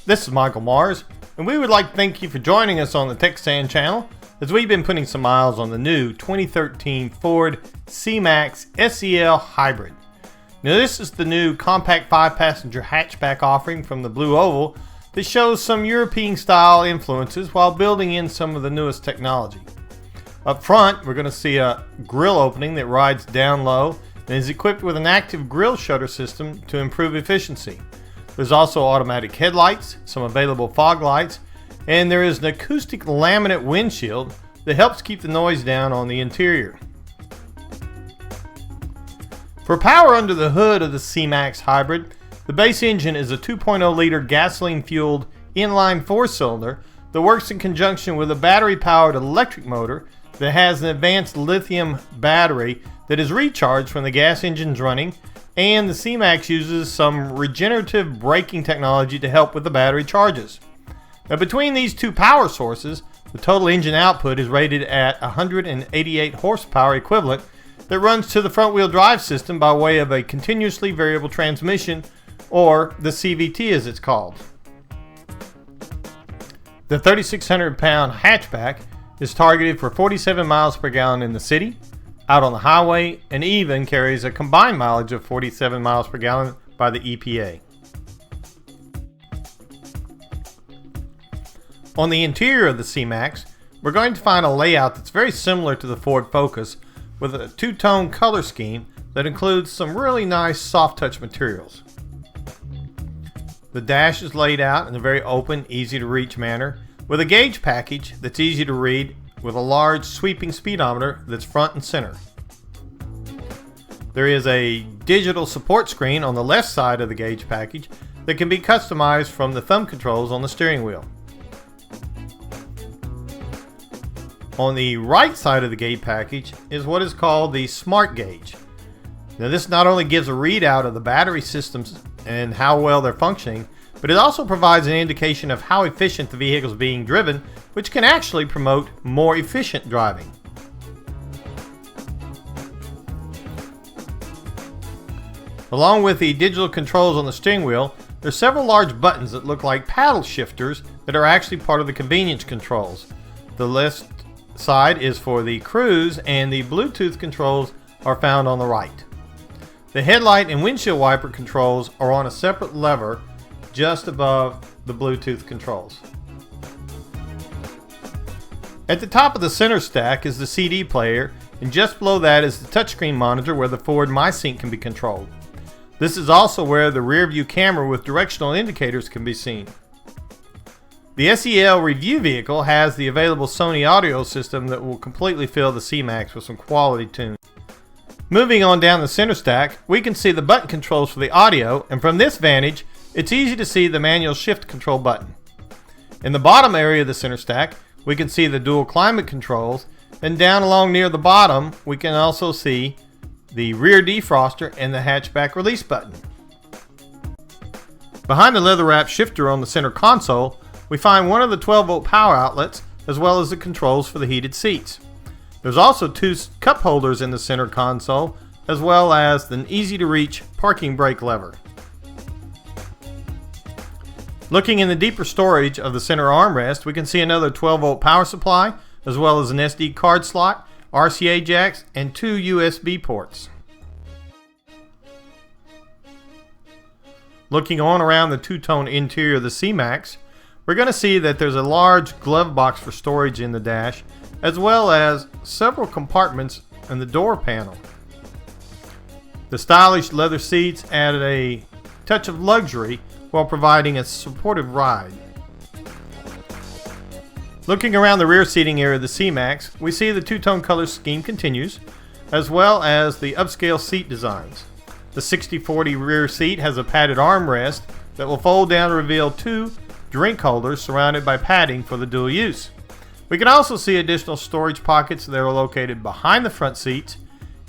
This is Michael Mars, and we would like to thank you for joining us on the theTXANNchannel as we've been putting some miles on the new 2013 Ford C-Max SEL Hybrid. Now this is the new compact 5-passenger hatchback offering from the Blue Oval that shows some European style influences while building in some of the newest technology. Up front, we're going to see a grille opening that rides down low and is equipped with an active grille shutter system to improve efficiency. There's also automatic headlights, some available fog lights, and there is an acoustic laminate windshield that helps keep the noise down on the interior. For power under the hood of the C-Max Hybrid, the base engine is a 2.0-liter gasoline-fueled inline 4-cylinder that works in conjunction with a battery-powered electric motor that has an advanced lithium battery that is recharged when the gas engine is running, and the C-Max uses some regenerative braking technology to help with the battery charges. Now between these two power sources, the total engine output is rated at 188 horsepower equivalent that runs to the front-wheel drive system by way of a continuously variable transmission, or the CVT as it's called. The 3,600-pound hatchback is targeted for 47 miles per gallon in the city, out on the highway, and even carries a combined mileage of 47 miles per gallon by the EPA. On the interior of the C-Max, we're going to find a layout that's very similar to the Ford Focus, with a two-tone color scheme that includes some really nice soft touch materials. The dash is laid out in a very open, easy to reach manner, with a gauge package that's easy to read with a large sweeping speedometer that's front and center. There is a digital support screen on the left side of the gauge package that can be customized from the thumb controls on the steering wheel. On the right side of the gauge package is what is called the Smart Gauge. Now this not only gives a readout of the battery systems and how well they're functioning, but it also provides an indication of how efficient the vehicle is being driven, which can actually promote more efficient driving. Along with the digital controls on the steering wheel, there are several large buttons that look like paddle shifters that are actually part of the convenience controls. The left side is for the cruise, and the Bluetooth controls are found on the right. The headlight and windshield wiper controls are on a separate lever just above the Bluetooth controls. At the top of the center stack is the CD player, and just below that is the touchscreen monitor where the Ford MySync can be controlled. This is also where the rear view camera with directional indicators can be seen. The SEL review vehicle has the available Sony audio system that will completely fill the C-Max with some quality tunes. Moving on down the center stack, we can see the button controls for the audio, and from this vantage, it's easy to see the manual shift control button. In the bottom area of the center stack, we can see the dual climate controls, and down along near the bottom, we can also see the rear defroster and the hatchback release button. Behind the leather-wrapped shifter on the center console, we find one of the 12-volt power outlets, as well as the controls for the heated seats. There's also two cup holders in the center console, as well as an easy-to-reach parking brake lever. Looking in the deeper storage of the center armrest, we can see another 12-volt power supply, as well as an SD card slot, RCA jacks, and two USB ports. Looking on around the two-tone interior of the C-Max, we're going to see that there's a large glove box for storage in the dash, as well as several compartments in the door panel. The stylish leather seats added a touch of luxury while providing a supportive ride. Looking around the rear seating area of the C-Max, we see the two-tone color scheme continues, as well as the upscale seat designs. The 60/40 rear seat has a padded armrest that will fold down to reveal two drink holders surrounded by padding for the dual use. We can also see additional storage pockets that are located behind the front seats,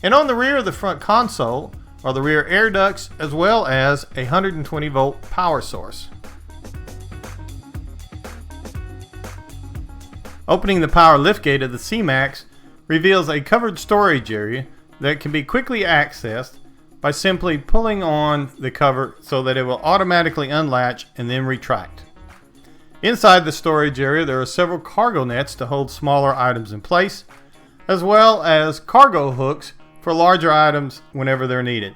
and on the rear of the front console are the rear air ducts, as well as a 120-volt power source. Opening the power liftgate of the C-Max reveals a covered storage area that can be quickly accessed by simply pulling on the cover so that it will automatically unlatch and then retract. Inside the storage area, there are several cargo nets to hold smaller items in place, as well as cargo hooks for larger items whenever they're needed.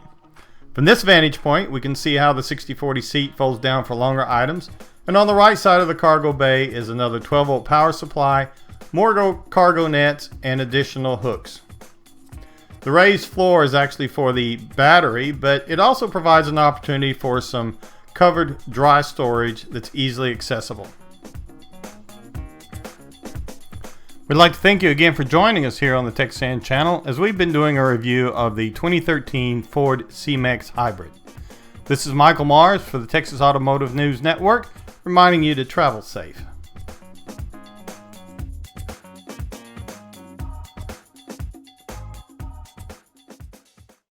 From this vantage point, we can see how the 60/40 seat folds down for longer items, and on the right side of the cargo bay is another 12-volt power supply, more cargo nets, and additional hooks. The raised floor is actually for the battery, but it also provides an opportunity for some covered dry storage that's easily accessible. We'd like to thank you again for joining us here on the TXANN channel as we've been doing a review of the 2013 Ford C-Max Hybrid. This is Michael Mars for the Texas Automotive News Network, reminding you to travel safe.